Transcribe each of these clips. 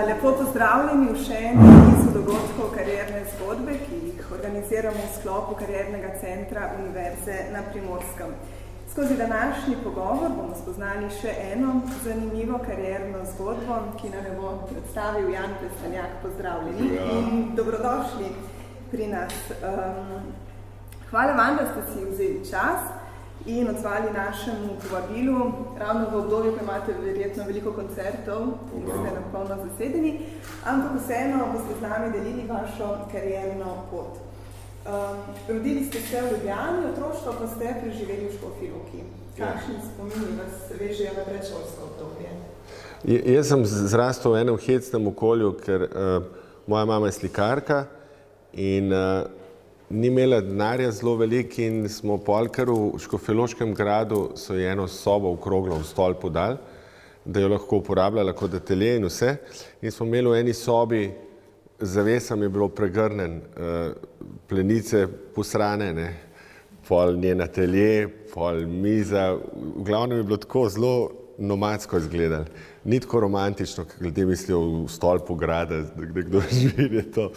Lepo pozdravljeni v še enem nizu dogodkov Karierne zgodbe, ki jih organiziramo v sklopu Kariernega centra Univerze na Primorskem. Skozi današnji pogovor bomo spoznali še eno zanimivo karierno zgodbo, ki nam jo bo predstavil Jan Plestenjak. Pozdravljeni in dobrodošli pri nas. Hvala vam, da ste si vzeli čas in odzvali našemu povabilu. Ravno v obdobju, ko imate verjetno veliko koncertov in ste napolno zasedeni, ampak vseeno boste z nami delili vašo karierno pot. Rodili ste se v Ljubljani, otroštvo pa ste preživeli v Škofji Loki. Kakšni spomini vas vežejo na predšolsko obdobje? Jaz sem zrastel v enem hecnem okolju, ker moja mama je slikarka in ni imela denarja zelo veliko in smo kar v Škofjeloškem gradu so je eno sobo okroglo v stolpu dali, da jo lahko uporabljala kot atelje in vse. In smo imeli v eni sobi, zavesam je bilo pregrnen, plenice posrane, pol njen atelje, pol miza, v glavnem je bilo tako zelo nomadsko izgledalo. Ni tako romantično, kot ljudje mislijo v stolpu grada, da kdo živi to.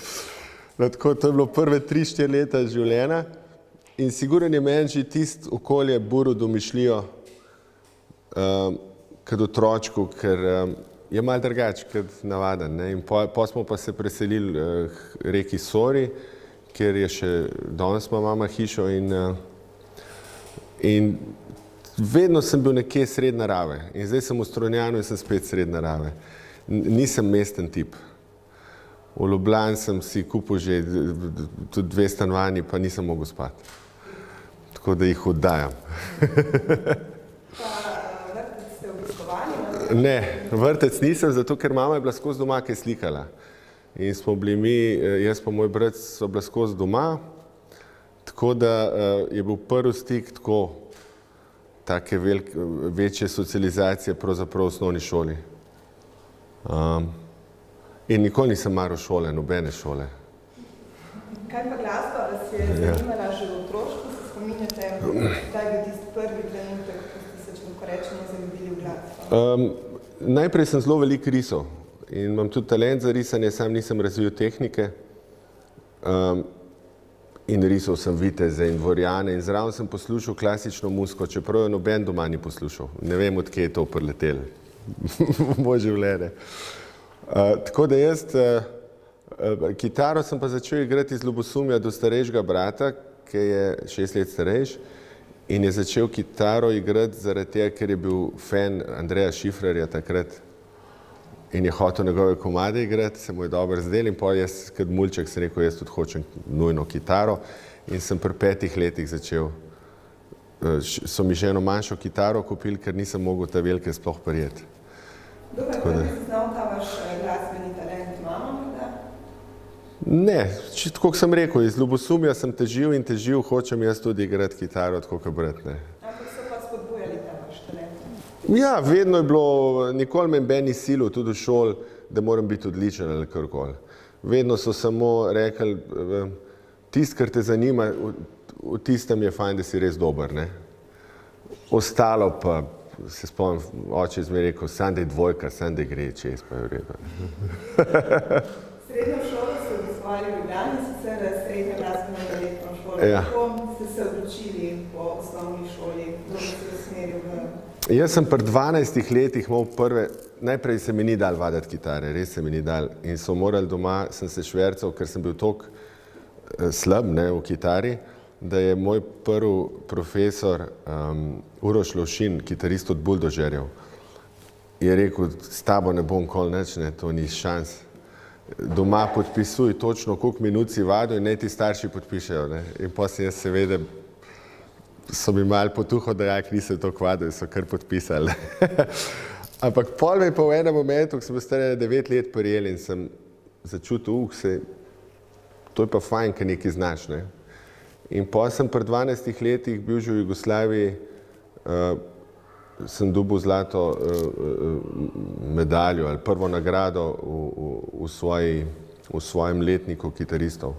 Tako, to je bilo prve 3-4 leta življenja in sigurno je meni že tisto okolje buril domišljijo kot otročku, ker je malo drugače kot navaden. Ne? In po smo pa se preselili reki Sori, kjer je še danes ima mama hišo in vedno sem bil nekje sred narave. In zdaj sem v Strunjanu in sem spet sred narave. Nisem mesten tip. V Ljubljani sem si kupil že tudi 2 stanovanji, pa nisem mogel spati. Tako da jih oddajam. Pa vrtec ste obiskovali? Ne, vrtec nisem, zato ker mama je bila skozi doma, ki je slikala. In smo bili mi, jaz pa moj brat, sva bila skozi doma, tako da je bil prvi stik tako, take večje socializacije pravzaprav v osnovni šoli. In nikoli nisem maral šole, nobene šole. Kaj pa glasba vas je zanimala že v otroštvu? Se spominjate, kdaj je bil tisti prvi trenutek, ko ste se, če lahko rečemo, zaljubili v glasbo? Najprej sem zelo veliko risal in imam tudi talent za risanje, sam nisem razvil tehnike. In risal sem viteze in dvorjane in zraven sem poslušal klasično muziko, čeprav jo noben doma ni poslušal. Ne vem, od kje je to priletelo v moje življenje. Tako da jaz, kitaro sem pa začel igrati iz ljubosumja do starejšega brata, ki je 6 let starejš in je začel kitaro igrati zaradi tega, ker je bil fan Andreja Šifrerja takrat in je hotel njegove komade igrati, se mu je dobro zdel in potem jaz, kot mulček, sem rekel, jaz tudi hočem nujno kitaro in sem pri 5 letih začel. So mi že eno manjšo kitaro kupili, ker nisem mogel ta velike sploh prijeti. Dobro, pa bi znal ta vaš glasbeni talent mama morda? Ne, tako sem rekel, iz ljubosumja sem težil in težil, hočem jaz tudi igrati kitaro, tako kot brat, ne. Ampak so pa spodbujali ta vaš talent? Ja, vedno je bilo, nikoli me Ben ni silil, tudi v šoli, da moram biti odličen ali karkoli. Vedno so samo rekli, tisto, kar te zanima, v tistem je fajn, da si res dober, ne. Ostalo pa, se spomnim, oče izme rekel, sam da je dvojka, sam da gre čez, pa je v redu. Srednjo šolo ste obiskovali v Ljubljani, sicer srednjo glasbeno baletno šolo. Kako ste se odločili po osnovni šoli, kdo ste usmeril v? Jaz sem pri 12 letih imel prve, najprej se mi ni dal vaditi kitare, res se mi ni dal. In so morali doma, sem se švercal, ker sem bil toliko slab, ne, v kitari, da je moj prvi profesor Uroš Lovšin, kitarist od Buldožerjev, je rekel, s tabo ne bom kol nič, ne, to ni šans. Doma podpisuj točno, koliko minut si vadil in naj ti starši podpišejo, ne. In potem jaz seveda, so mi malo potuho, da jak nisem to vadil, so kar podpisali. Ampak pol me pa v enem momentu, ko sem bil star 9 let prijel in sem začutil, to je pa fajn, ker nekaj znaš, ne. In potem sem pri 12 letih bil že v Jugoslaviji, sem dobil zlato medaljo ali prvo nagrado v svojem letniku kitaristov.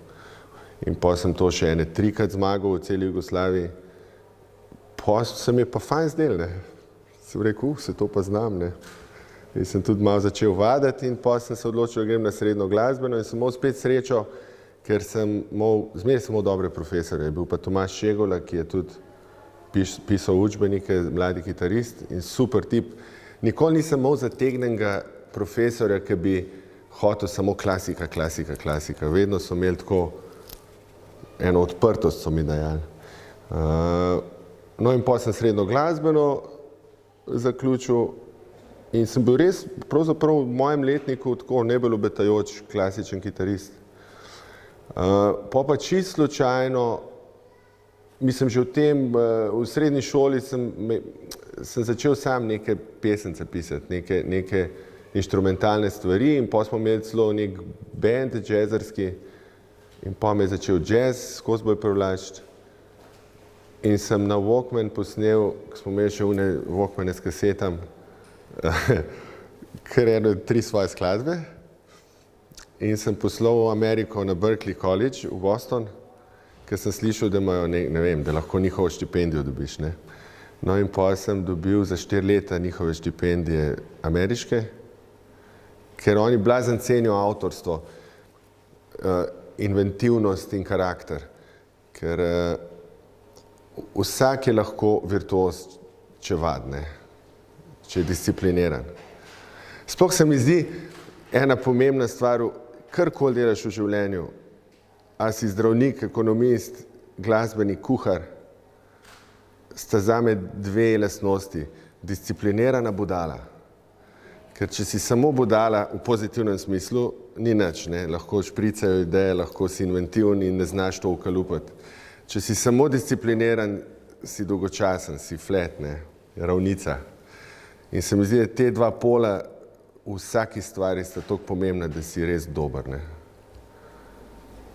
In potem sem to še ene 3-krat zmagal v celi Jugoslaviji. Potem se mi je pa fajn zdel, ne. Sem rekel, se to pa znam, ne. In sem tudi malo začel vaditi in potem sem se odločil, da grem na srednjo glasbeno in sem imel spet srečo, ker zmeraj sem imel dobre profesorje. Je bil pa Tomaž Šegola, ki je tudi pisal učbenike, mladi kitarist in super tip. Nikoli nisem imel zategnenega profesorja, ki bi hotel samo klasika. Vedno so imeli tako eno odprtost, so mi dajali. No in potem sem srednjo glasbeno zaključil in sem bil res, pravzaprav v mojem letniku, tako najbolj obetajoč klasičen kitarist. Pa čist slučajno, mislim, že v srednji šoli sem začel sam neke pesence pisati, neke inštrumentalne stvari in potem smo imeli celo nek band jazzerski in potem je začel jazz skozi bolj privlačiti. In sem na Walkman posnel, ko smo imeli še une Walkmane s kasetam, kar 3 svoje skladbe. In sem poslal v Ameriko na Berklee College v Boston, ker sem slišal, da imajo, ne vem, da lahko njihovo štipendijo dobiš, ne. No in potem sem dobil za 4 leta njihove štipendije ameriške, ker oni blazen cenijo avtorstvo, inventivnost in karakter. Ker vsak je lahko virtuoz, če vadne, če je discipliniran. Sploh se mi zdi ena pomembna stvar, karkoli delaš v življenju, a si zdravnik, ekonomist, glasbenik, kuhar, sta zame 2 lastnosti. Disciplinirana budala. Ker če si samo budala v pozitivnem smislu, ni nič, ne? Lahko špricajo ideje, lahko si inventiven in ne znaš to ukalupati. Če si samo discipliniran, si dolgočasen, si flat, ne, ravnica. In se mi zdi, da te 2 pola v vsaki stvari sta toliko pomembna, da si res dober, ne.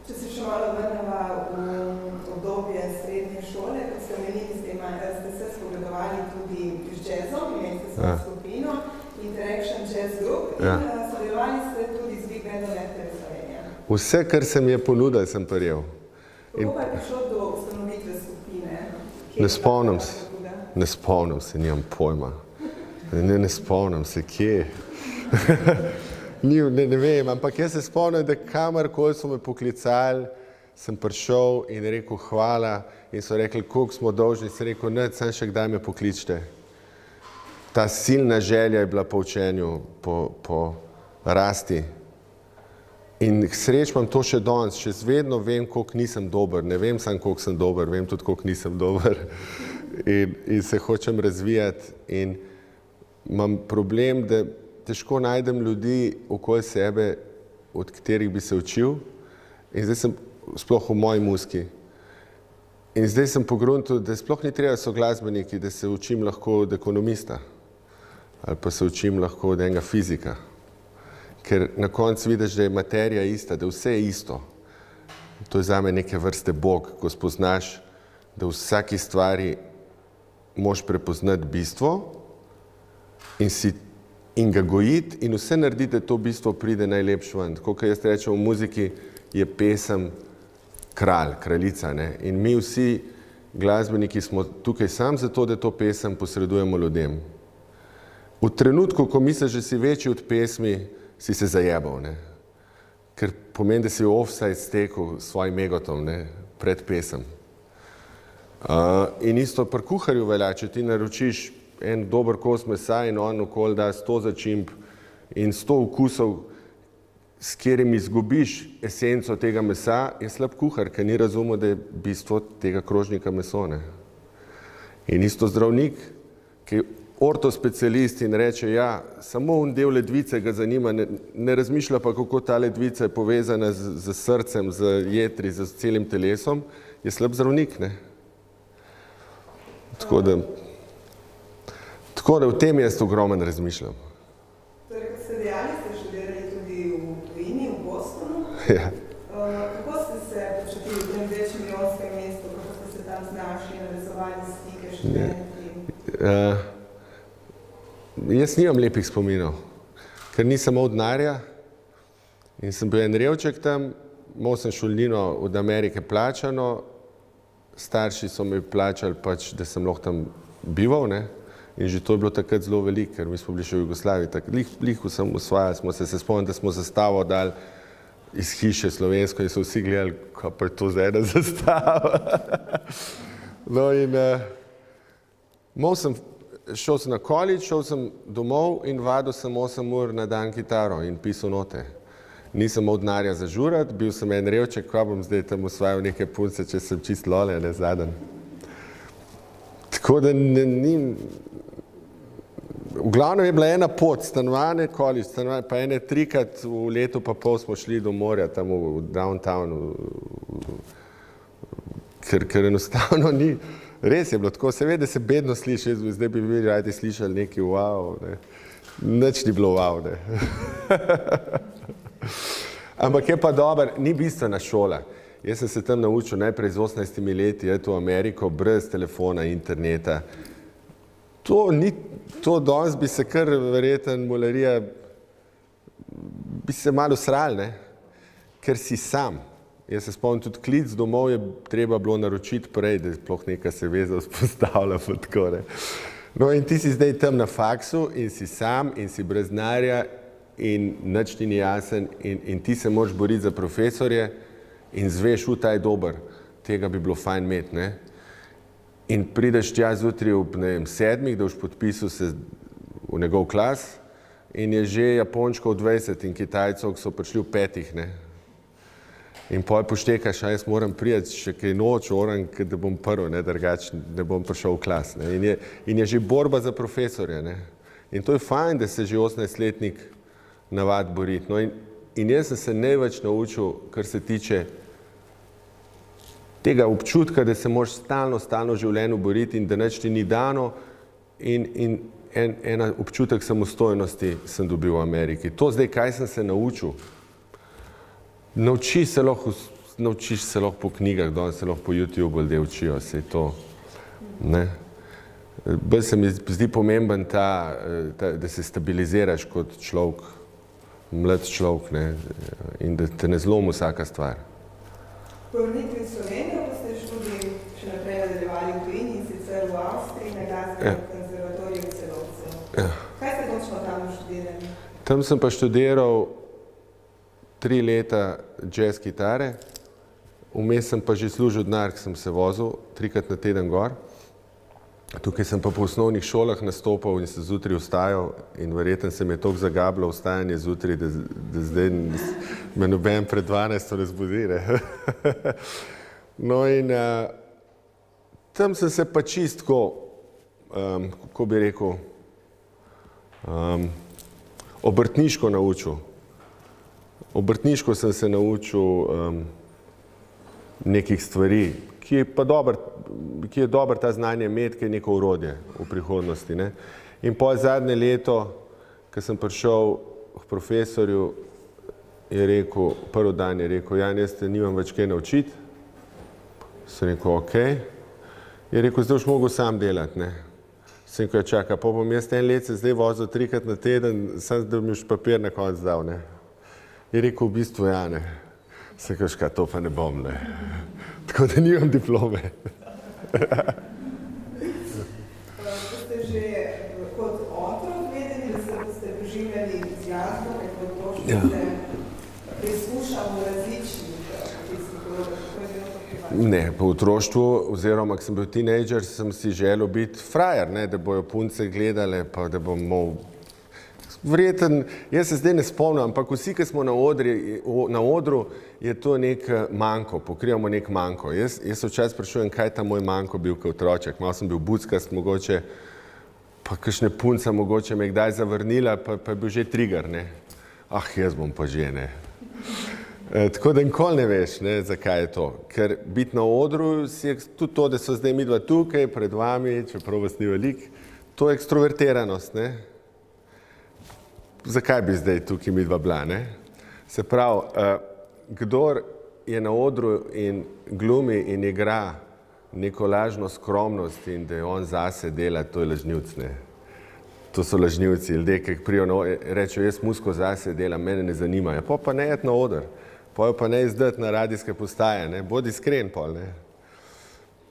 Če se še malo vrneva v obdobje srednje šole, kot ste omenili, ste se spogledovali tudi z jazzom, imeli ste svojo skupino, Interaction Jazz Group, in sodelovali ste tudi z Big Bandom RTV Slovenija. Vse, kar se mi je ponudil, sem prijel. Kako pa je prišlo do ustanovitve skupine? Ne spomnim se, nimam pojma. Ne spomnim se, kje. Ne vem, ampak jaz se spomnim, da kamorkoli so me poklicali, sem prišel in rekel hvala in so rekli, koliko smo dolžni, sem rekel, ne, samo še kdaj me pokličite. Ta silna želja je bila po učenju, po rasti. In sreč imam to še danes, še vedno vem, koliko nisem dober, ne vem samo, koliko sem dober, vem tudi, koliko nisem dober in se hočem razvijati in imam problem, da težko najdem ljudi okoli sebe, od katerih bi se učil in zdaj sem sploh v moji muziki. In zdaj sem pogruntil, da sploh ni treba so glasbeniki, da se učim lahko od ekonomista ali pa se učim lahko od enega fizika. Ker na koncu vidiš, da je materija ista, da vse je isto. To je zame neke vrste Bog, ko spoznaš, da v vsaki stvari moš prepoznati bistvo in ga gojiti in vse narediti, da to bistvo pride najlepše ven. Tako, kot jaz rečem, v muziki je pesem kralj, kraljica, ne? In mi vsi glasbeniki smo tukaj sam zato, da to pesem posredujemo ljudem. V trenutku, ko misliš, da si večji od pesmi, si se zajebal, ne? Ker pomeni, da si v offside stekel s svojim egotom, ne? Pred pesem. In isto pri kuharju velja, če ti naročiš en dober kos mesa in on okoli da 100 začimb in 100 okusov, s katerimi izgubiš esenco tega mesa, je slab kuhar, ker ni razumel, da je bistvo tega krožnika meso, ne? In isto zdravnik, ki je ortospecialist in reče, ja, samo un del ledvice ga zanima, ne razmišlja pa, kako ta ledvica je povezana z srcem, z jetri, z celim telesom, je slab zdravnik, ne? Tako da v tem jaz ogromen razmišljam. Torej, kot ste dejali, ste študirali tudi v tujini, v Bostonu. Ja. Kako ste se počutili v tem večjem milijonskem mestu, kako ste se tam znašli, navezovali stike, študenti? Jaz nimam lepih spominov, ker nisem imel denarja in sem bil en revček tam, imel sem šolnino od Amerike plačano, starši so mi plačali pač, da sem lahko tam bival, ne, In že to je bilo takrat zelo veliko, ker mi smo bili še v Jugoslaviji. Lih vsem osvajali smo se spomnili, da smo zastavo dali iz hiše slovensko in so vsi gledali, kaj pa je to za ena zastava. No in šel sem na college, šel sem domov in vadil sem 8 ur na dan kitaro in pisal note. Nisem imel denarja za žurat, bil sem en revček, kaj bom zdaj tam osvajal neke punce, če sem čist lole, ne zaden. Tako da v glavnem je bila ena pot, stanovanje, college, stanovanje, pa ene 3krat v letu pa pol smo šli do morja, tam v downtownu, ker enostavno ni, res je bilo tako, se ve, da se bedno sliši, zdaj bi vi radi slišali neki wow, ne. Nič ni bilo wow, ne. Ampak je pa dober, ni bistvena šola. Jaz sem se tam naučil najprej z 18 leti, v Ameriko, brez telefona, interneta. To danes bi se kar verjeten mularija, bi se malo sral, ne? Ker si sam. Jaz se spomnim, tudi klic domov je treba bilo naročiti prej, da sploh neka se veza vzpostavlja, pa tako, ne. No in ti si zdaj tam na faksu in si sam in si brez denarja in nič ti ni jasen in ti se moraš boriti za profesorje in zveš, ta je dober, tega bi bilo fajn imeti, ne. In prideš tja zjutraj ob 7, da boš podpisal se v njegov klas in je že Japončkov 20 in Kitajcev, ki so prišli v 5, ne. In pol poštekaš, a jaz moram priti še kaj noč, da bom prvi, ne, drugače ne bom prišel v klas, ne. In je že borba za profesorje, ne. In to je fajn, da se že 18-letnik navadi boriti. No in jaz sem se največ naučil, kar se tiče tega občutka, da se moraš stalno v življenju boriti in da nič ti ni dano in en občutek samostojnosti sem dobil v Ameriki. To zdaj, kaj sem se naučil? Naučiš se lahko po knjigah, danes se lahko po YouTubeu ljudje učijo, saj to, ne. Bolj se mi zdi pomemben da se stabiliziraš kot človek, mlad človek, ne, in da te ne zlomi vsaka stvar. Po vrnitvi v Slovenijo pa ste študij še naprej nadaljevali v tujini in sicer v Avstriji na glasbenem konzervatoriju v Celovcu. Kaj ste točno tam študirali? Tam sem pa študiral 3 leta jazz kitare, vmes sem pa že služil denar, ker sem se vozil 3krat na teden gor. Tukaj sem pa po osnovnih šolah nastopal in se zjutraj vstajal in verjetno se mi je toliko zagablo vstajanje zjutraj, da zdaj me noben pred 12 ne zbudi, ne. No in tam sem se pa čistko, kako bi rekel, obrtniško naučil. Obrtniško sem se naučil nekih stvari, ki je dobro ta znanje imeti, ki je neko orodje v prihodnosti, ne. In pol zadnje leto, ko sem prišel k profesorju, je rekel, prvi dan je rekel, Jan, jaz te nimam več kaj naučiti. Sem rekel, okej. Je rekel, zdaj boš mogel sam delati, ne. Sem rekel, čaka, pa bom jaz en let se zdaj vozil 3krat na teden, sam da mi už papir na konec dal, ne. Je rekel, v bistvu ja, ne. Sem rekel, ška, to pa ne bom, ne. Tako da nimam diplome. Ste že kot otrok vedeli, da se boste doživljali z glasbo, kot to, što ste preizkušali v različnih poklicnih vlogah, kako je bilo to pri vas? Ne, po otroštvu, oziroma, ko sem bil teenager, sem si želel biti frajer, ne, da bojo punce gledale, pa da bom imel verjeten, jaz se zdaj ne spomnim, ampak vsi, ki smo na odru, je to nek manko, pokrivamo nek manko. Jaz se včasih sprašujem, kaj ta moj manko bil kot otroček. Malo sem bil buckast, mogoče, pa kakšne punca mogoče me kdaj zavrnila, pa je bil že trigger, ne. Ah, jaz bom pa že, ne. Tako da nikoli ne veš, ne, zakaj je to. Ker biti na odru, tudi to, da so zdaj midva tukaj, pred vami, čeprav vas ni veliko, to je ekstrovertiranost, ne. Zakaj bi zdaj tukaj midva bila, ne? Se pravi, kdor je na odru in glumi in igra neko lažno skromnost in da je on zase dela, to je lažnivc, ne? To so lažnivci, ljudje, ki prijo rečejo, jaz musko zase delam, mene ne zanimajo. Pa ne iti na oder, pa ne izdati na radijske postaje, ne? Bodi iskren pol, ne?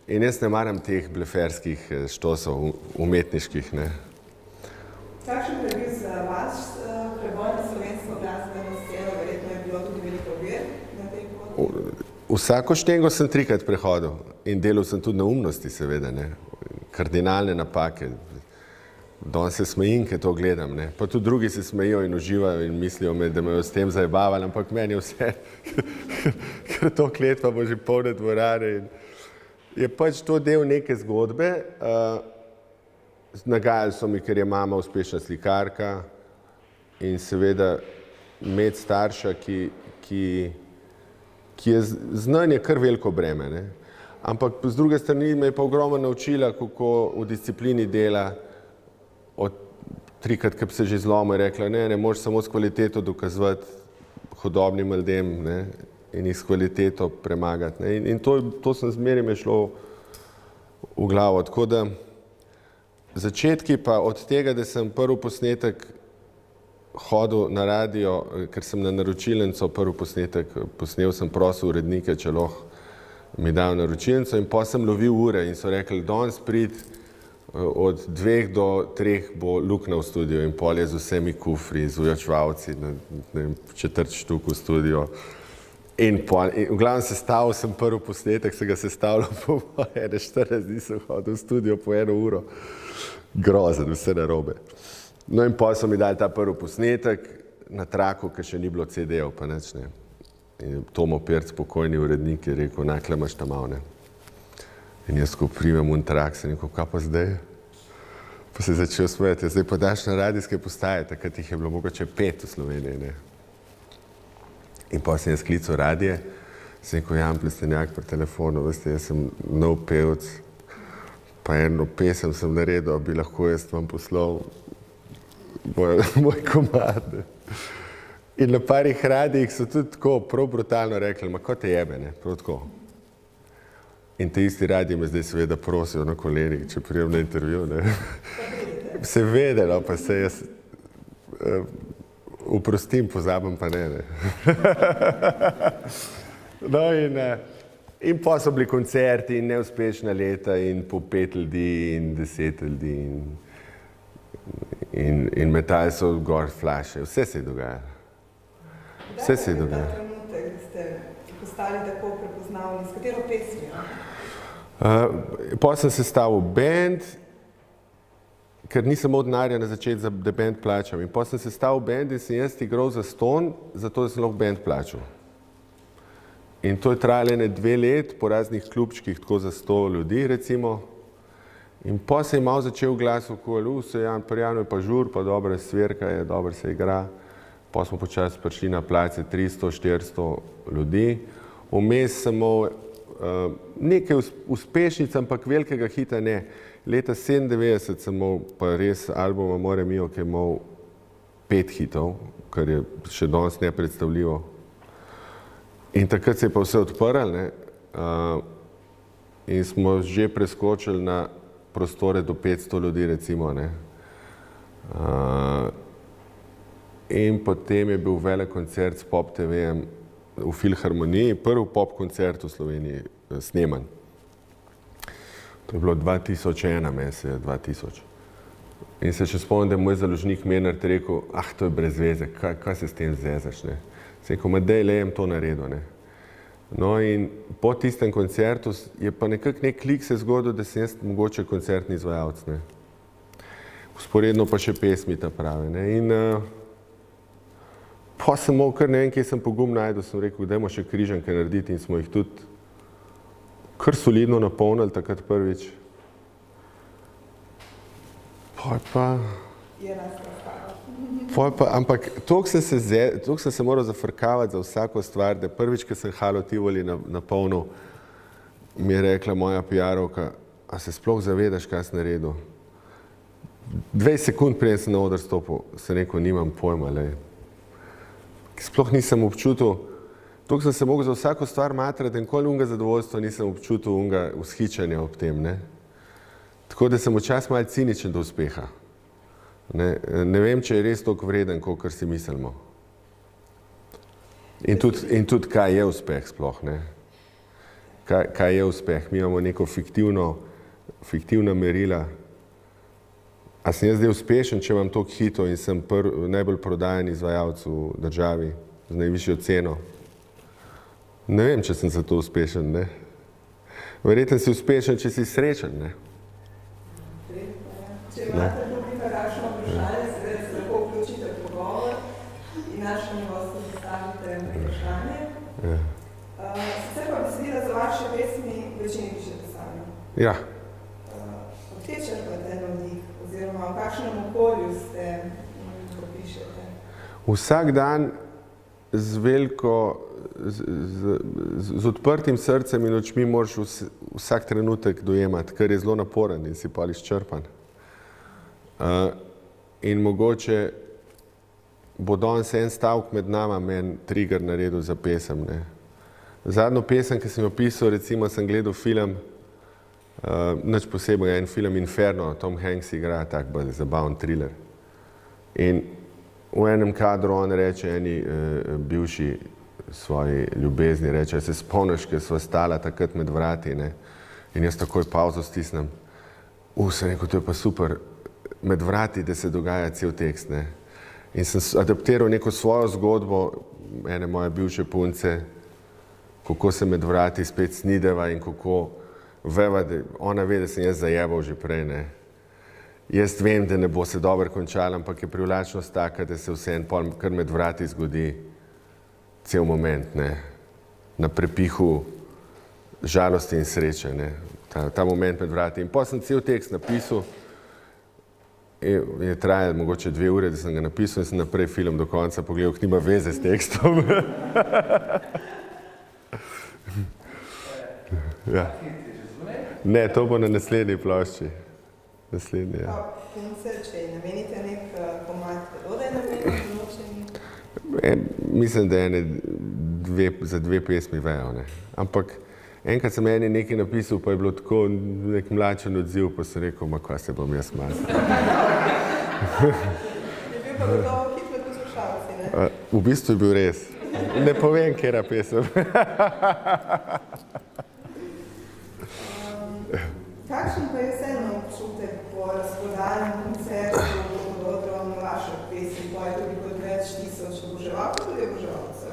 In jaz ne maram teh bleferskih štosov, umetniških, ne. Kakšen je bil za vas preboj na slovensko glasbeno sceno? Verjetno je bilo tudi veliko ovir na tej poti? Vsako štengo sem 3-krat prehodil in delal sem tudi neumnosti, seveda, ne. Kardinalne napake. Danes se smejim, ker to gledam, ne. Pa tudi drugi se smejijo in uživajo in mislijo me, da me s tem zajebavali, ampak meni je vse, ker to kletva bo že polne dvorane in je pač to del neke zgodbe. Nagajali so mi, ker je mama uspešna slikarka in seveda imeti starša, ki je znanje kar veliko breme, ne. Ampak z druge strani me je pa ogromno naučila, kako v disciplini dela. Od 3-krat, ko bi se že zlomil, je rekla, ne moreš samo s kvaliteto dokazovati hudobnim ljudem, ne, in jih s kvaliteto premagati, ne. In to sem zmeraj me šlo v glavo. Tako da začetki pa od tega, da sem prvi posnetek hodil na radio, ker sem na naročilnico prvi posnetek posnel, sem prosil urednike, če lahko mi dajo naročilnico in potem sem lovil ure in so rekli, danes pridi od 2 do 3 bo Luknja v studiu in pol je z vsemi kufri, z ojačevalci, ne vem, 4 štuk v studio. In v glavnem sestavil sem prvi posnetek, se ga sestavljal po 41 dni, sem hodil v studio po 1 uro. Grozen, vse narobe. No in potem so mi dali ta prvi posnetek na traku, ker še ni bilo CD-jev, pa nič, ne. In Tomo Perc, pokojni urednik, je rekel, nakle imaš tam malo, ne. In jaz, ko primem un trak, sem rekel, kaj pa zdaj? Pa se je začel smejati, zdaj pa daš na radijske postaje, takrat jih je bilo mogoče 5 v Sloveniji, ne. In potem sem jaz klical radije, sem rekel, Jan Plestenjak pri telefonu, veste, jaz sem nov pevc, pa eno pesem sem naredil, bi lahko jaz vam poslal moj komad. In na parih radijih so tudi tako prav brutalno rekli, ma ko te jebe, ne, prav tako. In te isti radiji me zdaj seveda prosijo na kolenih, če prijem na intervju, ne. Seveda, no, pa se jaz oprostim, pozabim pa ne. No in pa so bili koncerti in neuspešna leta in po 5 ljudi in 10 ljudi in metali so gor flaše, vse se je dogajalo. Vse se je dogajalo. Kdaj je trenutek, da ste postali tako prepoznavni, s katero pesmijo? Potem sem sestavil band, ker nisem imel denarja na začetku, da band plačam. In potem sem sestavil band in sem jaz igral zastonj, zato da sem lahko band plačal. In to je trajalo 2 let po raznih klubčkih, tako za 100 ljudi recimo. In potem se je malo začel glas okoli, pri Janu je pa žur, pa dobra svirka je, dobro se igra. Potem smo počasi prišli na place 300-400 ljudi. Vmes sem imel nekaj uspešnic, ampak velikega hita ne. Leta 97 sem imel pa res albuma More mio, ki je imel 5 hitov, kar je še danes nepredstavljivo. In takrat se je pa vse odprlo, ne, in smo že preskočili na prostore do 500 ljudi, recimo, ne. In potem je bil velik koncert s Pop TV-jem v Filharmoniji, prvi pop koncert v Sloveniji sneman. To je bilo 2001, meni je 2000. In se še spomnim, da je moj založnik Menard rekel, to je brez veze, kaj se s tem zezaš, ne. Sem rekel, daj, lejem to naredil, ne. No in po tistem koncertu je pa nekak nek klik se zgodil, da sem jaz mogoče koncertni izvajalec, ne. Vzporedno pa še pesmi ta prave, ne. In pa sem imel kar ne vem, kje sem pogum najdel, sem rekel, dajmo še križanke narediti in smo jih tudi kar solidno napolnili takrat prvič. Ampak toliko sem se moral zafrkavati za vsako stvar, da prvič, ko sem Halo Tivoli napolnil, mi je rekla moja PR-ovka, a se sploh zavedaš, kaj si naredil? 20 sekund preden sem na oder stopil, sem rekel, nimam pojma, lej. Sploh nisem občutil, toliko sem se mogel za vsako stvar matrati, nikoli unga zadovoljstva nisem občutil unga vzhičanja ob tem, ne. Tako da sem včasih malo ciničen do uspeha. Ne vem, če je res toliko vreden, kolikor si mislimo. In tudi kaj je uspeh sploh, ne. kaj je uspeh. Mi imamo neko fiktivna merila. A sem jaz zdaj uspešen, če imam toliko hitov in sem najbolj prodajen izvajalec v državi z najvišjo ceno? Ne vem, če sem za to uspešen, ne. Verjetno si uspešen, če si srečen, ne. Če imate publika kakšno vprašanje, seveda se lahko vključite v pogovor in našim gostom postavite vprašanje. Sicer pa besedila za vaše pesmi večini pišete sami. Ja. Odkje črpate navdih oziroma v kakšnem okolju ste, ko pišete? Vsak dan z odprtim srcem in očmi moraš vsak trenutek dojemati, ker je zelo naporen in si pol izčrpan. In mogoče bo danes en stavek med nama meni trigger naredil za pesem, ne. Zadnjo pesem, ki sem jo pisal, recimo sem gledal film, nič posebej, en film Inferno, Tom Hanks igra tak bolj zabaven thriller. In v enem kadru on reče eni bivši svoji ljubezni, reče, se spomniš, ker sva stala takrat med vrati, ne? In jaz takoj pauzo stisnem. Sem rekel, to je pa super, med vrati, da se dogaja cel tekst, ne? In sem adaptiral neko svojo zgodbo, ene moje bivše punce, kako se med vrati spet snideva in kako veva, da ona ve, da sem jaz zajebal že prej, ne? Jaz vem, da ne bo se dobro končala, ampak je privlačnost taka, da se vseeno pol kar med vrati zgodi cel moment, ne, na prepihu žalosti in sreče, ne, ta moment med vrati. In potem sem cel tekst napisal, je trajalo mogoče 2 ure, da sem ga napisal in sem naprej film do konca pogledal, ki nima veze s tekstom. Ja. Ne, to bo na naslednji plošči. Naslednji, ja. Če namenite nek komad, kdo da je namenjen določeni? Mislim, da za 2 pesmi vejo, ne. Ampak enkrat sem eni nekaj napisal, pa je bilo tako nek mlačen odziv, pa sem rekel, ma kaj se bom jaz malo. Je bil pa gotovo hit med poslušalci, ne? V bistvu je bil res. Ne povem, katera pesem. Kakšen pa je vseeno občutek po razprodanem koncertu v odru na vašo pesem, pa je tudi kot več tisoč oboževalcev, tudi oboževalcev?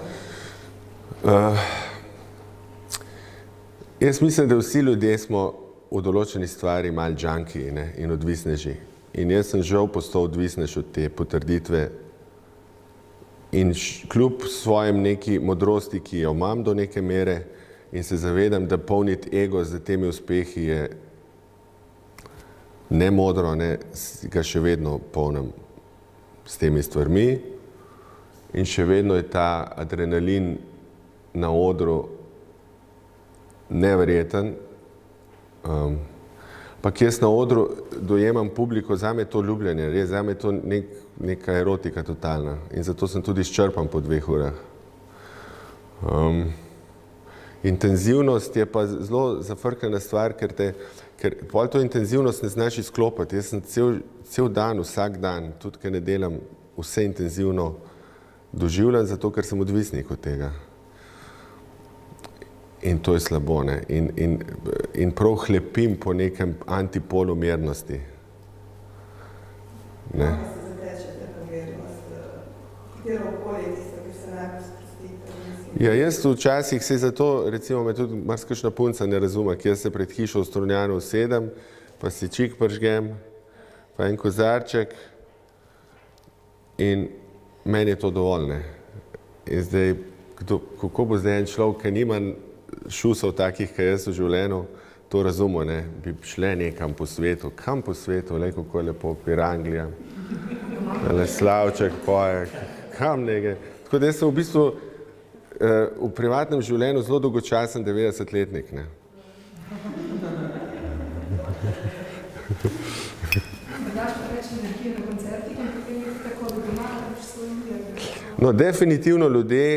Jaz mislim, da vsi ljudje smo v določeni stvari malo džankiji, ne, in odvisneži. In jaz sem žal postal odvisnež od te potrditve in kljub svojim neki modrosti, ki jo imam do neke mere, in se zavedam, da polniti ego z temi uspehi je nemodro, ne, ga še vedno polnim s temi stvarmi in še vedno je ta adrenalin na odru neverjeten. Ampak jaz na odru dojemam publiko, zame je to ljubljenje, res, zame je to neka erotika totalna in zato sem tudi izčrpan po 2 urah. Intenzivnost je pa zelo zafrknjena stvar, ker pol to intenzivnost ne znaš izklopiti. Jaz sem cel dan, vsak dan, tudi ker ne delam, vse intenzivno doživljam, zato ker sem odvisnik od tega. In to je slabo, ne. In prav hlepim po nekem antipolu mirnosti. Ne. Kako se zatečete po mirnost? Katero okolje je tisto, ki se najbolj sprostite? Ja, jaz včasih se zato, recimo, me tudi marsikakšna punca ne razume, ki jaz se pred hišo v Strunjanu usedem, pa si čik pržgem, pa en kozarček in meni je to dovolj, ne. In zdaj, kako bo zdaj en človek, ki nima šusov takih, kaj jaz v življenju, to razumel, ne, bi šle nekam po svetu. Kam po svetu, le kako je lepo, Piranglija, Slavček poje, kam nekaj. Tako da jaz sem v bistvu v privatnem življenju zelo dolgočasen 90-letnik, ne. Daš pa več energije na koncertih in potem je tako, da doma več svoj ljudi. No, definitivno ljudje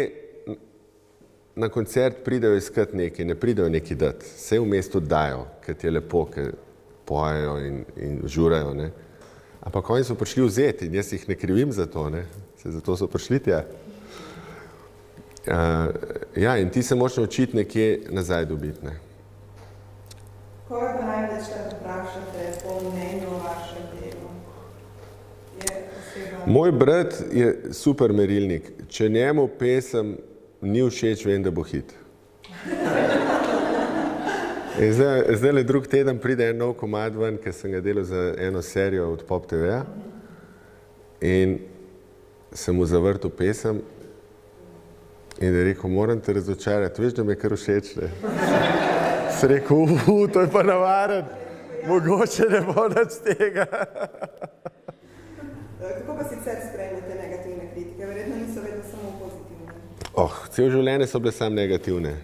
na koncert pridejo iskat nekaj, ne pridejo nekaj dati. Vse v mestu dajo, ker ti je lepo, ker pojejo in žurajo, ne. Ampak oni so prišli vzeti in jaz jih ne krivim za to, ne. Zato so prišli tja. Ja, in ti se moraš naučiti nekje nazaj dobiti, ne. Koga pa največkrat vprašate po mnenju o vašem delu? Moj brat je super merilnik. Če njemu pesem ni všeč, vem, da bo hit. Zdaj drug teden pride en nov komad ven, ker sem ga delal za eno serijo od Pop TV-ja in sem mu zavrtel pesem in je rekel, moram te razočarati, veš, da mi je kar všeč, ne? Sem rekel, to je pa navaren, mogoče ne bo nič tega. Kako pa sicer sprejmete negativne kritike? Verjetno niso vedno samo pozitivne. Cel življenje so bile samo negativne.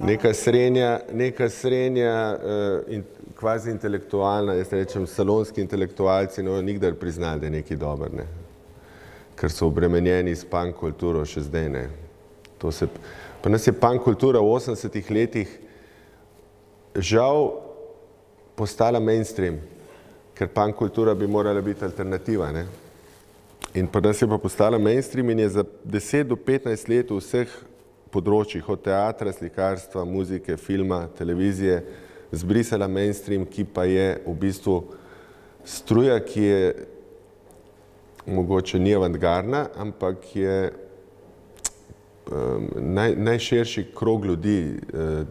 Neka srednja kvazi intelektualna, jaz rečem, salonski intelektualci nikdar priznali, da je nekaj dober, ne. Ker so obremenjeni s punk kulturo še zdaj, ne. Pa nas je punk kultura v 80-ih letih žal postala mainstream, ker punk kultura bi morala biti alternativa, ne. In pa nas je pa postala mainstream in je za 10 do 15 let v vseh področjih, od teatra, slikarstva, muzike, filma, televizije, zbrisala mainstream, ki pa je v bistvu struja, ki je mogoče ni avantgardna, ampak je najširši krog ljudi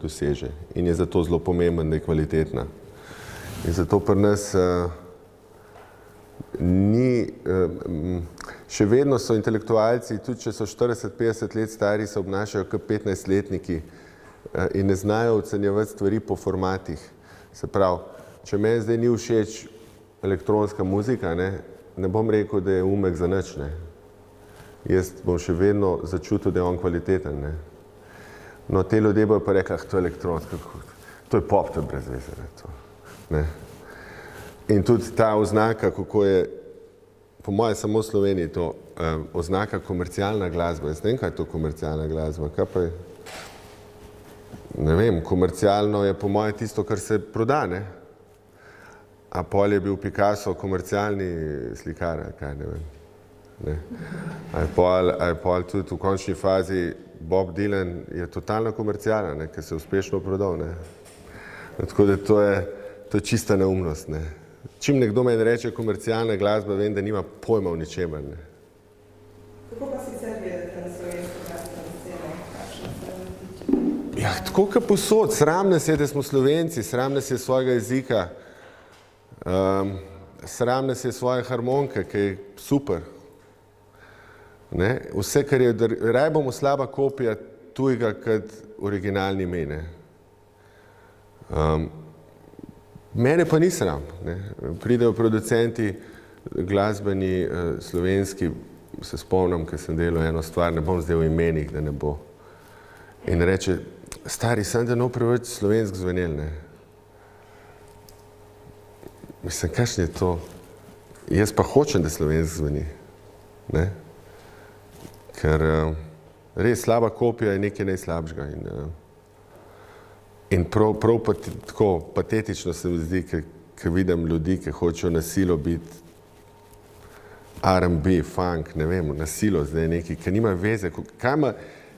doseže in je zato zelo pomemben, da je kvalitetna. In zato pri nas še vedno so intelektualci, tudi če so 40-50 let stari, se obnašajo kot 15-letniki in ne znajo ocenjevati stvari po formatih. Se pravi, če meni zdaj ni všeč elektronska muzika, ne bom rekel, da je umek za nič, ne. Jaz bom še vedno začutil, da je on kvaliteten, ne. No, te ljudje bojo pa rekli, to je elektronska, to je pop, to je brez veze, ne. In tudi ta oznaka, kako je, po moje samo v Sloveniji to, oznaka komercialna glasba. Jaz ne vem, kaj je to komercialna glasba, kaj pa je, ne vem, komercialno je po moje tisto, kar se proda, ne. A pol je bil Picasso komercialni slikar, kaj ne vem, ne. A je pol tudi v končni fazi Bob Dylan je totalna komercialna, ne, ker se je uspešno prodal, ne. Tako da to je čista neumnost, ne. Čim nekdo meni reče komercialna glasba, vem, da nima pojma o ničemer, ne. Kako pa sicer gledate na slovensko glasbeno sceno? Ja, tako kot povsod, sram nas je, da smo Slovenci, sram nas je svojega jezika, sram nas je svoje harmonike, ki je super. Ne? Vse, kar je, raj bomo slaba kopija tujega kot originalni ime, ne. Mene pa ni sram, ne. Pridejo producenti glasbeni, slovenski, se spomnim, ker sem delal eno stvar, ne bom zdaj v imenih, da ne bo. In reče, stari, sem da preveč slovensk zvenel, ne. Mislim, kakšen je to? Jaz pa hočem, da slovensk zveni, ne. Ker res slaba kopija je nekaj najslabšega in prav tako patetično se mi zdi, ker vidim ljudi, ki hočejo na silo biti R&B, funk, ne vem, na silo zdaj nekaj, ker nima veze, kaj ima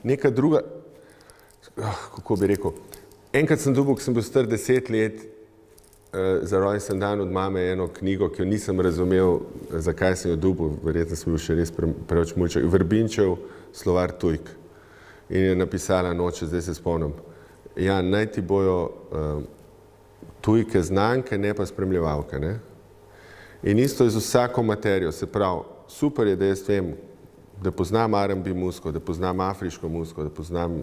neka druga, kako bi rekel, enkrat sem dobil, ko sem bil star 10 let, za rojsten dan od mame eno knjigo, ki jo nisem razumel, zakaj sem jo dobil, verjetno sem bil še res preveč mulček, Vrbinčev slovar tujk. In je napisala noče, zdaj se spomnim, ja, naj ti bojo tujke znanke, ne pa spremljevalke, ne. In isto je z vsako materijo, se pravi, super je, da jaz vem, da poznam R&B muziko, da poznam afriško muziko, da poznam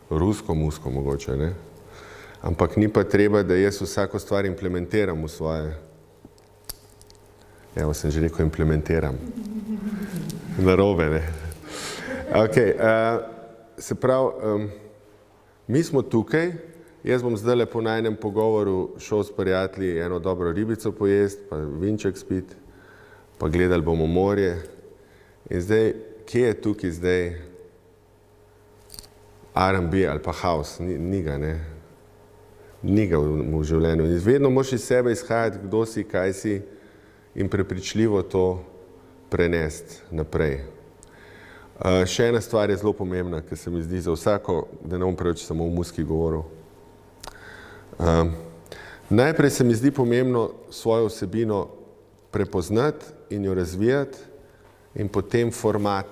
rusko muziko mogoče, ne. Ampak ni pa treba, da jaz vsako stvar implementiram v svoje, evo sem že rekel, implementiram, narobe, ne. Ok, se pravi, mi smo tukaj, jaz bom zdajle po najnem pogovoru šel s prijatelji eno dobro ribico pojesti, pa vinček spiti, pa gledali bomo morje. In zdaj, kje je tukaj zdaj R&B ali pa house? Ni ga, ne. Ni ga v življenju. In vedno moraš iz sebe izhajati, kdo si, kaj si in prepričljivo to prenesti naprej. Še ena stvar je zelo pomembna, ker se mi zdi za vsako, da ne bom preveč samo v muziki govoril. Najprej se mi zdi pomembno svojo vsebino prepoznati in jo razvijati in potem format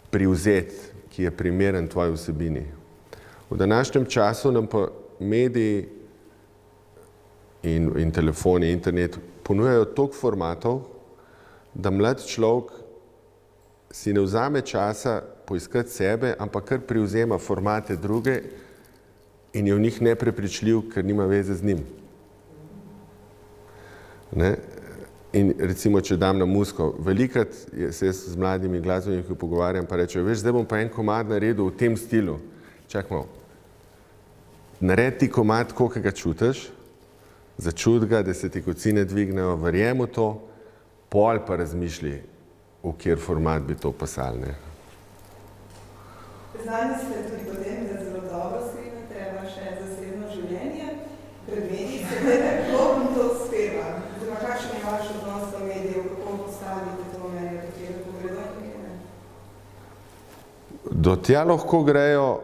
privzeti, ki je primeren tvoji vsebini. V današnjem času nam pa mediji in telefoni, internet ponujajo toliko formatov, da mlad človek si ne vzame časa poiskati sebe, ampak kar privzema formate druge in je v njih neprepričljiv, ker nima veze z njim. Ne? In recimo, če dam na muziko, velikrat se jaz z mladimi glasbeniki pogovarjam, pa rečejo, veš, zdaj bom pa en komad naredil v tem stilu. Čak malo. Naredi ti komad, koliko ga čutiš, začuti ga, da se ti kocine dvignejo, verjemi v to, pol pa razmišlji, v kjer format bi to pasal. Ne? Znani ste tudi potem, da zelo dobro skrivate vaše zasebno življenje. Pred mediji se gleda, kako vam to uspeva. Oziroma, kakšen je vaš odnos do medijev, kako postavite to merijo, katere pogledanje? Do tja lahko grejo,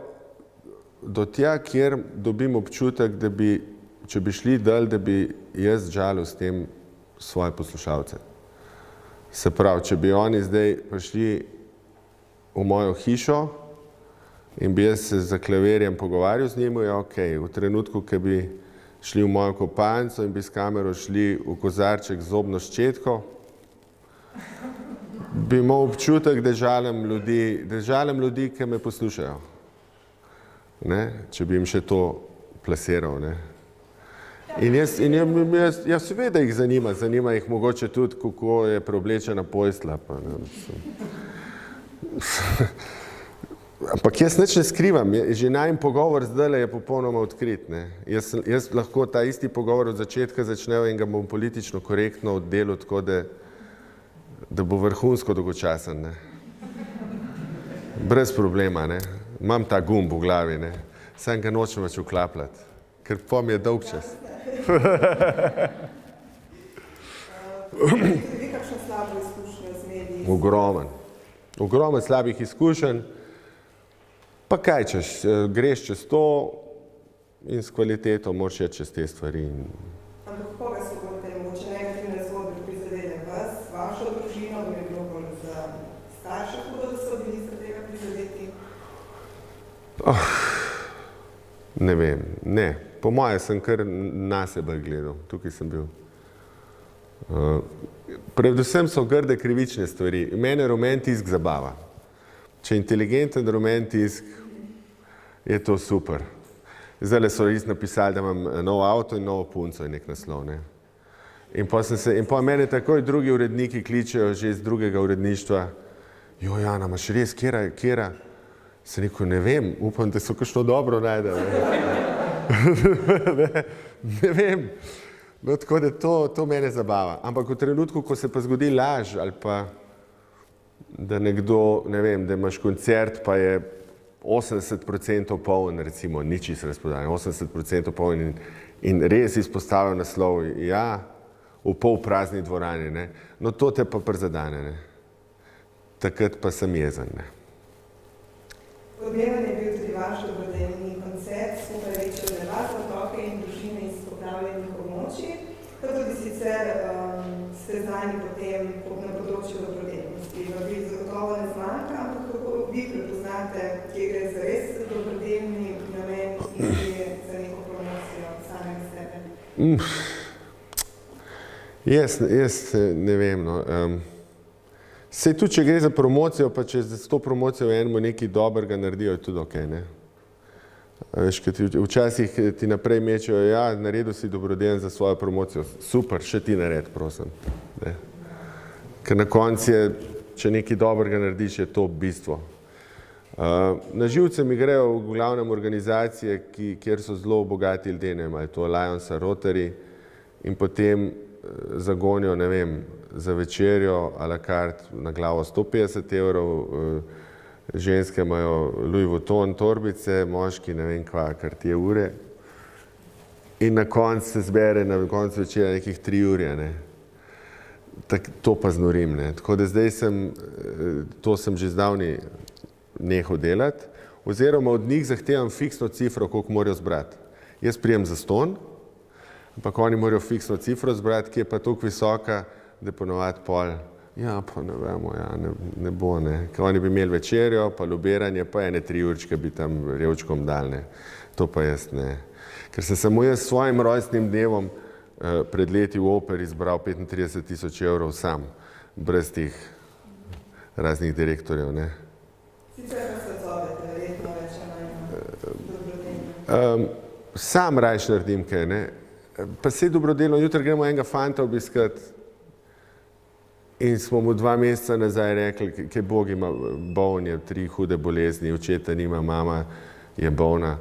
do tja, kjer dobim občutek, da bi, če bi šli dal, da bi jaz žalil s tem svoje poslušalce. Se pravi, če bi oni zdaj prišli v mojo hišo in bi jaz se za klavirjem pogovarjal z njim, je ok. V trenutku, ko bi šli v mojo kopalnico in bi s kamero šli v kozarček z zobno ščetko, bi imel občutek, da žalim ljudi, ki me poslušajo. Ne? Če bi jim še to plasiral. Ne? In jaz seveda jih zanima jih mogoče tudi, kako je preoblečena postelja. Ampak jaz nič ne skrivam, že najin pogovor zdajle je popolnoma odkrit. Ne? Jaz lahko ta isti pogovor od začetka začnejo in ga bom politično korektno oddelil tako, da bo vrhunsko dolgočasen. Ne? Brez problema. Ne? Imam ta gumb v glavi, ne? Sam ga nočem več vklapljati, ker pom je dolg čas. Vi kakšno slabo izkušnjo z mediji? Ogromen slabih izkušenj. Pa kaj češ, greš čez to in s kvaliteto moraš iti čez te stvari. Ampak koga so bolj te mogoče negativne zgodbe prizadele vas, vašo družino, bi bilo bolj za starše, kako da so bili za tega prizadeti? Ne vem, ne. Po moje sem kar na sebe gledal, tukaj sem bil. Predvsem so grde krivične stvari. Mene rumen tisk zabava. Če je inteligenten rumen tisk, je to super. Zdajle so res napisali, da imam nov avto in novo punco in nek naslov. Ne? In pa mene takoj drugi uredniki kličejo že iz drugega uredništva. Jo, Jana, imaš res, kjera? Se rekel, ne vem, upam, da so kakšno dobro najdel. Ne vem. No, tako da to mene zabava. Ampak v trenutku, ko se pa zgodi laž ali pa da nekdo, ne vem, da imaš koncert, pa je 80% poln, recimo, ni čisto razprodan, 80% poln in res izpostavljajo naslov, ja, v pol prazni dvorani, ne. No, to te pa prizadene, ne. Takrat pa sem jezen, ne. Odmeven je bil tudi vaš dobrodelni koncert, skupaj večjo za vas, otroke in družine iz poplavljenih območij, pa tudi sicer ste znani potem na področju dobrodelnosti. Vi zagotovo ne zmanjka, ampak kako vi prepoznate, kje gre za res dobrodelni namen in kje za neko promocijo samega sebe? Jaz ne vem, no. Sej tudi, če gre za promocijo, pa če s to promocijo enemu nekaj dobrega naredijo, je tudi ok, ne. Veš, včasih ti naprej mečejo, ja, naredil si dobrodelen za svojo promocijo. Super, še ti naredi, prosim. Ne. Ker na koncu je, če nekaj dobrega narediš, je to bistvo. Na živce mi grejo v glavnem organizacije, kjer so zelo bogati ljudje, ne vem, ali to Lions, Rotary, in potem zagonijo, ne vem, za večerjo a la carte na glavo 150 €, ženske imajo Louis Vuitton torbice, moški ne vem kva, Cartier ure in na koncu se zbere, na koncu večera nekih 3 ure, ne. To pa znorim, ne. Tako da zdaj to sem že zdavni nehal delati, oziroma od njih zahtevam fiksno cifro, koliko morajo zbrati. Jaz prijem za ston, ampak oni morajo fiksno cifro zbrati, ki je pa toliko visoka, da ponovadi pol, ja, pa ne vemo, ja, ne bo, ne. Ker oni bi imeli večerjo, pa lobiranje, pa ene 3 určke bi tam revčkom dal, ne. To pa jaz ne. Ker sem samo jaz s svojim rojstnim dnevom pred leti v operi izbral 35.000 evrov sam, brez tih raznih direktorjev, ne. Sicer pa se odzovete, verjetno več dobrodelno. Sam rajš naredim kaj, ne. Pa sej dobrodelno, jutri gremo enega fanta obiskat in smo mu 2 meseca nazaj rekli, kaj Bog ima, boln je, 3 hude bolezni, očeta nima, mama je bolna.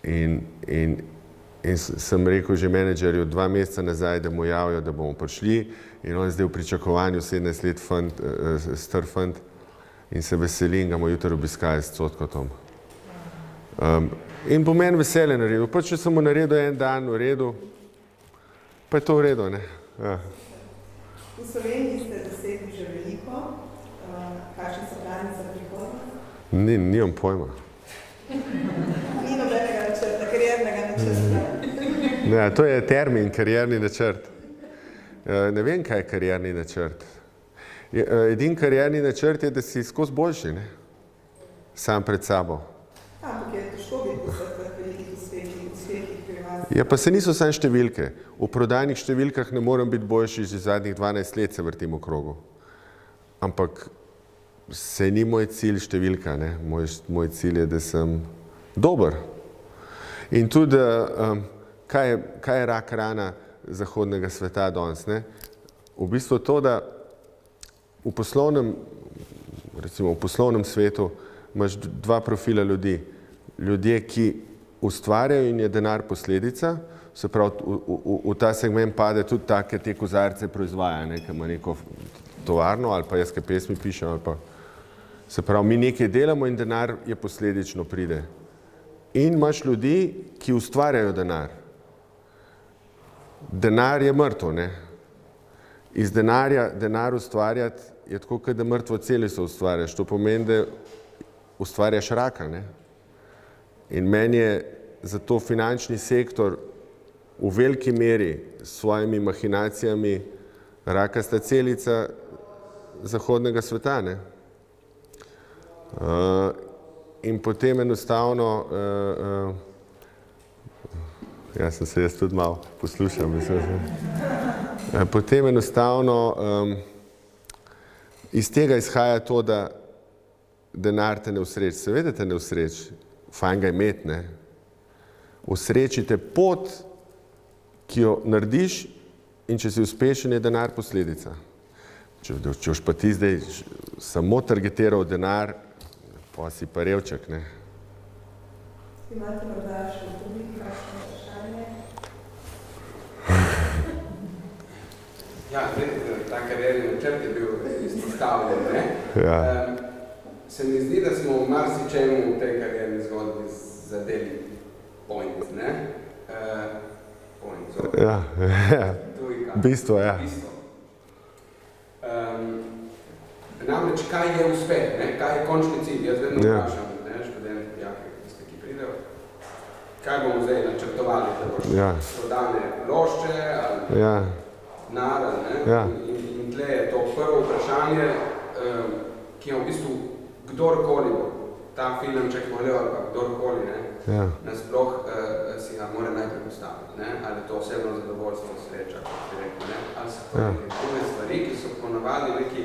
In sem rekel že menedžerju 2 meseca nazaj, da mu javijo, da bomo prišli in on je zdaj v pričakovanju 17 let star fant in se veseli in ga bomo jutri obiskali s Cotkotom. In bo meni veselje naredil. Pa če sem mu naredil en dan v redu, pa je to v redu, ne. Ja. V Sloveniji ste dosegli že veliko. Kakšni so plani za prihodnost? Nimam pojma. Ni nobenega načrta, kariernega načrta. Ne, to je termin, karierni načrt. Ne vem, kaj je karierni načrt. Edini karierni načrt je, da si skozi boljši, ne? Sam pred sabo. Ampak je težko biti v vseh velikih uspehih pri vas. Ja, pa se niso samo številke. V prodajnih številkah ne morem biti boljši, že zadnjih 12 let se vrtim v krogu. Ampak se ni moj cilj številka, ne? Moj cilj je, da sem dober. In tudi, kaj je rak rana zahodnega sveta danes, ne? V bistvu to, da v poslovnem svetu imaš 2 profila ljudi. Ljudje, ki ustvarjajo in je denar posledica, se pravi, v ta segment pade tudi take te kozarce proizvaja, ne, ki ima neko tovarno ali pa jaz, ki pesmi pišem, ali pa se pravi, mi nekaj delamo in denar je posledično pride. In imaš ljudi, ki ustvarjajo denar. Denar je mrtev, ne. Iz denarja denar ustvarjati je tako, kot da mrtvo celico ustvarjaš. To pomeni, da ustvarjaš raka, ne. In meni je zato finančni sektor v veliki meri s svojimi mahinacijami rakasta celica zahodnega sveta, ne. In potem enostavno, jaz tudi malo poslušam, potem enostavno iz tega izhaja to, da denar te ne usreči. Seveda te ne usreči, fajn ga imeti, ne. Usrečite pot, ki jo narediš in če si uspešen, je denar posledica. Če boš pa ti zdaj samo targetiral denar, pa si pa revček, ne. Imate morda še tudi kakšno vprašanje? Ja, ta karierni načrt je bil izpostavljen, ne. Ja. Se mi zdi, da smo v marsičemu v tej karierni zgodbi zadeli point, ne. Point, Ja, bistvo, ja. Namreč, kaj je uspeh, ne? Kaj je končni cilj? Jaz vedno vprašam, ne, študenti, dijaki, ki pridejo, kaj bomo zdaj načrtovali, da boš prodane plošče ali denar, ne? In tle je to prvo vprašanje, ki je v bistvu kdorkoli bo ta filmček molil ali pa kdorkoli, ne, nasploh si ga mora najprej postaviti, ne, ali to osebno zadovoljstvo, sreča, kot bi rekel, ne, ali so pa neke stvari, ki so ponavadi neki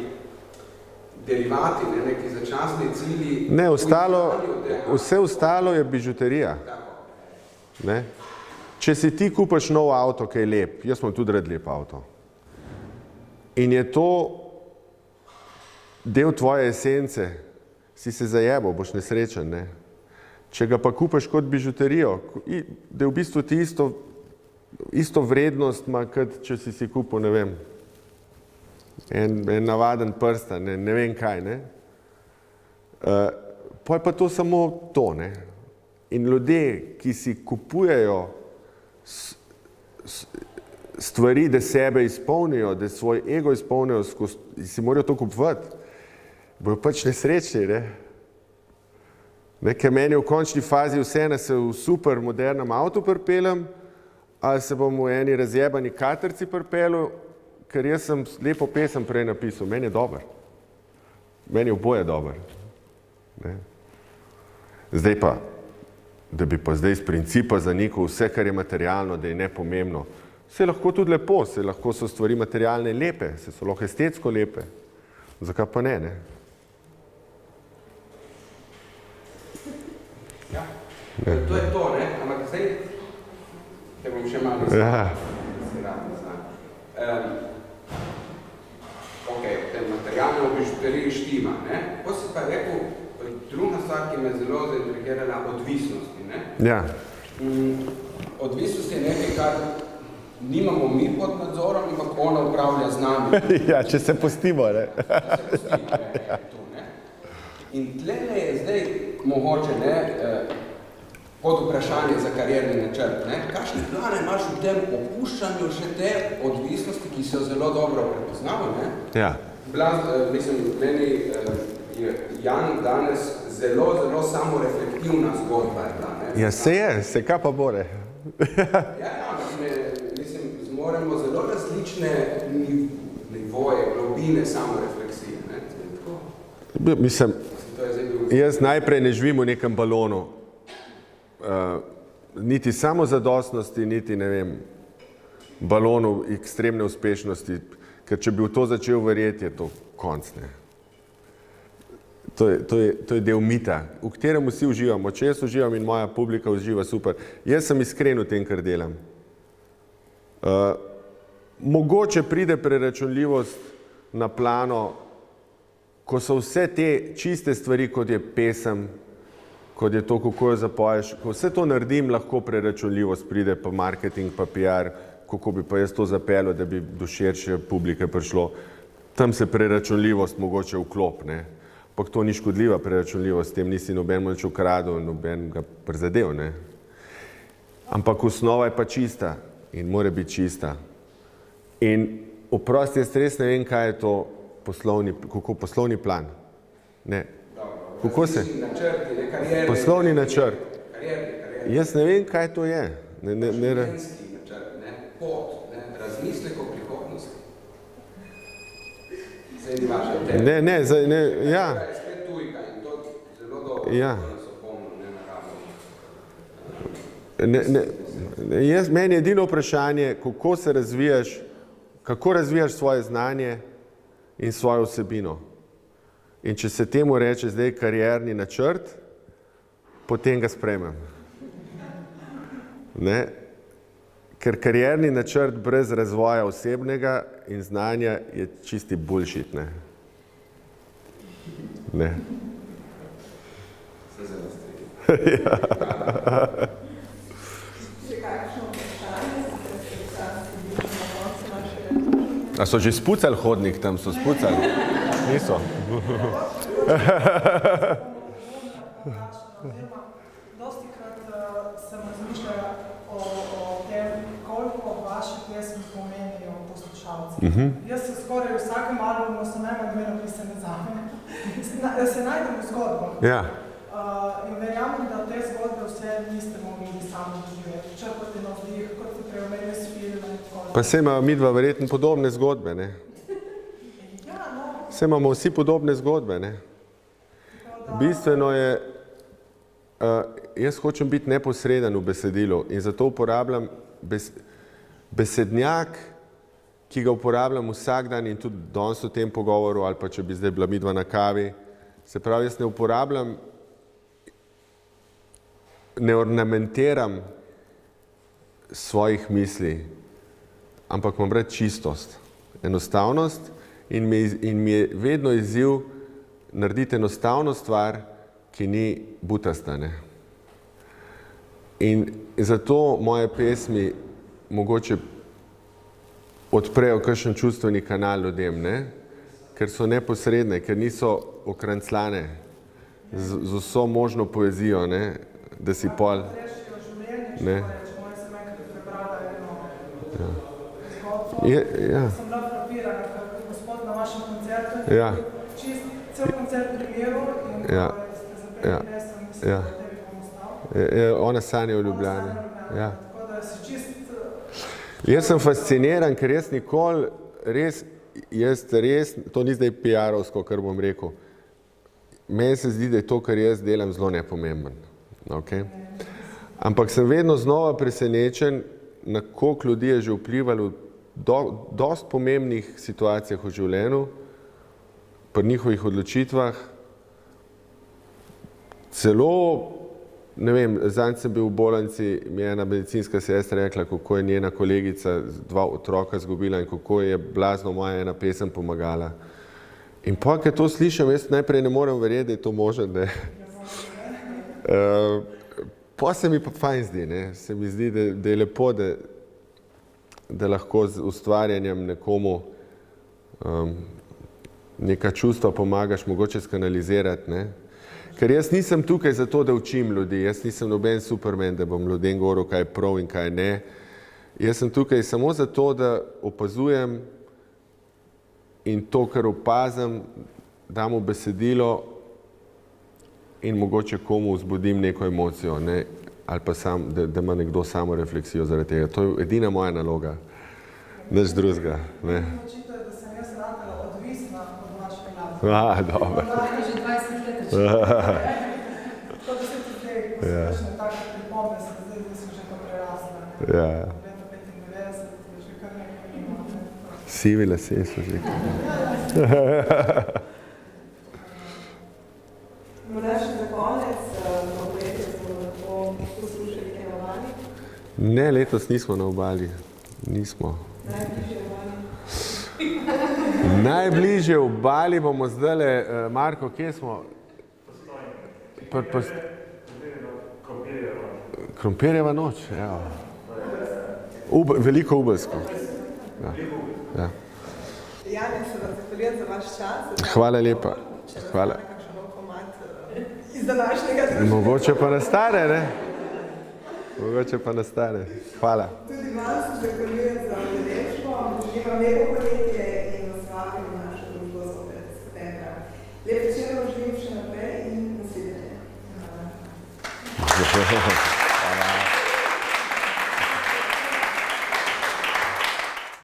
derivati, ne, neki začasni cilji. Ne, vse ostalo je bižuterija. Ne. Če si ti kupaš nov avto, ki je lep, jaz imam tudi rad lep avto, in je to del tvoje esence, si se zajebal, boš nesrečen, ne. Če ga pa kupaš kot bižuterijo, da je v bistvu ti isto vrednost ima, kot če si kupil, ne vem, en navaden prstan, ne vem kaj, ne. Pa je pa to samo to, ne. In ljudje, ki si kupujejo stvari, da sebe izpolnijo, da svoj ego izpolnijo, si morajo to kupovati, bojo pač nesrečni, ne. Ker meni v končni fazi vseeno se v super modernem avtu pripeljem, ali se bom v eni razjebani katerci pripelju, ker jaz sem lepo pesem prej napisal, meni je dober. Meni je oboje dober. Ne? Zdaj pa, da bi pa zdaj iz principa zanikal vse, kar je materialno, da je nepomembno. Se je lahko tudi lepo, se lahko so stvari materialne lepe, se so lahko estetsko lepe. Zakaj pa ne, ne? Ja, to je to, ne? Ampak zdaj, te bom še malo izgledal. Ok, v tem materialnem bižuteriji štima, ne? Ko si pa rekel, druga stvar, ki me zelo zaintrigirala, odvisnosti, ne? Ja. Odvisnost je nekaj, kar nimamo mi pod nadzorom, ampak ona upravlja z nami. Ja, če se pustimo, ne? Če se pustimo, ne? Tu, ne? In tlele je zdaj mogoče, ne, pod vprašanje za karierni načrt, ne? Kakšne plane imaš v tem opuščanju še te odvisnosti, ki so zelo dobro prepoznali, ne? Ja. Meni je Jan danes zelo samoreflektivna zgodba. Ja, se kaj pa bore. Zmoremo zelo različne nivoje, globine samorefleksije. Mislim, jaz najprej ne živim v nekem balonu. Niti samozadostnosti, niti, ne vem, balonu ekstremne uspešnosti, ker če bi v to začel verjeti, je to konc, ne. To je del mita, v katerem vsi uživamo. Če jaz uživam in moja publika uživa, super. Jaz sem iskren v tem, kar delam. Mogoče pride preračunljivost na plano, ko so vse te čiste stvari, kot je pesem, kot je to, kako jo zapoješ, ko vse to naredim, lahko preračunljivost pride, pa marketing, pa PR, kako bi pa jaz to zapeljal, da bi do širše publike prišlo. Tam se preračunljivost mogoče vklop, ne. Ampak to ni škodljiva preračunljivost, s tem nisi noben moč ukradel, noben ga prizadev, ne. Ampak osnova je pa čista in mora biti čista. In oprosti, jaz res ne vem, kaj je to poslovni plan. Ne. Kako se? Poslovni načrt. Jaz ne vem, kaj to je. Življenjski načrt, ne, pot, ne, razmislek o prihodnosti. Ja. Spet tujka in to zelo dobro, ja. Da so pomno, ne naravno. Meni je edino vprašanje, kako razvijaš svoje znanje in svojo vsebino. In če se temu reče zdaj karierni načrt, potem ga sprejmem. Ne? Ker karierni načrt brez razvoja osebnega in znanja je čisti bullshit, ne. Ne. Se zelo strinjam. Ja. Še kakšno vprašanje? A so že spucali hodnik tam, so spucali? Niso. Dostikrat sem razmišljala o tem, koliko vaše pesmi pomenijo poslušalci. Jaz se skoraj v vsakem albumu so najmanj dve napisane zame. Se najdem v zgodbah. Ja. In verjamem, da te zgodbe vse niste mogli sami doživeti. Črpati na vzdih, kot ste preomenili s filme. Pa se imamo midva verjetno podobne zgodbe, ne? Se imamo vsi podobne zgodbe, ne? Bistveno je, jaz hočem biti neposreden v besedilu in zato uporabljam besednjak, ki ga uporabljam vsak dan in tudi danes v tem pogovoru, ali pa če bi zdaj bila midva na kavi. Se pravi, jaz ne uporabljam, ne ornamentiram svojih misli, ampak imam rad čistost, enostavnost in mi je vedno izziv narediti enostavno stvar, ki ni butasta, ne. In zato moje pesmi mogoče odprejo kakšen čustveni kanal ljudem, ne, ker so neposredne, ker niso okranclane z vso možno poezijo, ne, da si pol, ne. Ja. Sem bila frapirana, ker gospod na vašem koncertu Ja. cel koncert primeril in Ja. ste zapeli pesem. Ja. tebi pomostal. Ona sanja v Ljubljani. Ja. Tako da si čist... Jaz sem fasciniran, ker jaz nikoli res, to ni zdaj PR-ovsko, kar bom rekel. Meni se zdi, da je to, kar jaz delam, zelo nepomemben. Okay? Ampak sem vedno znova presenečen, na koliko ljudi je že vplivalo v dosti pomembnih situacijah v življenju, pri njihovih odločitvah. Celo, ne vem, zadnjič sem bil v bolnici, mi je ena medicinska sestra rekla, kako je njena kolegica 2 otroka izgubila in kako je blazno moja ena pesem pomagala. In pa, ko to slišim, jaz najprej ne morem verjeti, da je to možno. Pa se mi pa fajn zdi, ne? Se mi zdi, da je lepo, da lahko z ustvarjanjem nekomu neka čustva pomagaš mogoče skanalizirati. Ne? Ker jaz nisem tukaj zato, da učim ljudi, jaz nisem noben superman, da bom ljudem govoril, kaj je prav in kaj ne. Jaz sem tukaj samo zato, da opazujem in to, kar opazim, dam v besedilo in mogoče komu vzbudim neko emocijo, ne? Ali pa da ima nekdo samo refleksijo zaradi tega. To je edina moja naloga, nič drugega. Očito je, da sem jaz ratala odvisna od vaše glasbe. Dobro. Že 20 let. To, da se tudi zdaj, ko se kakšne take pripombe, se zdaj, da sem že to prerasla. Ja. Leta 95 je že kar nekaj mimo. Sivi lasje so že. Morda še za konec, letos bomo lahko poslušali kaj na Obali? Ne, letos nismo na Obali. Nismo. Najbližje Obali? Najbližje Obali bomo zdajle, Marko, kje smo? Krompirjeva noč, ja. Veliko Ubelsko. Ja. Jani, se vam zahvaljujem za vaš čas. Hvala lepa. Hvala. Iz današnjega društva. Mogoče pa nastane, ne? Mogoče pa nastane. Hvala. Tudi vam se zahvaljujem za udeležbo, želim vam lepo poletje in vas vabim v našo družbo zopet septembra. Lep večer vam želim še naprej in naslednje. Hvala.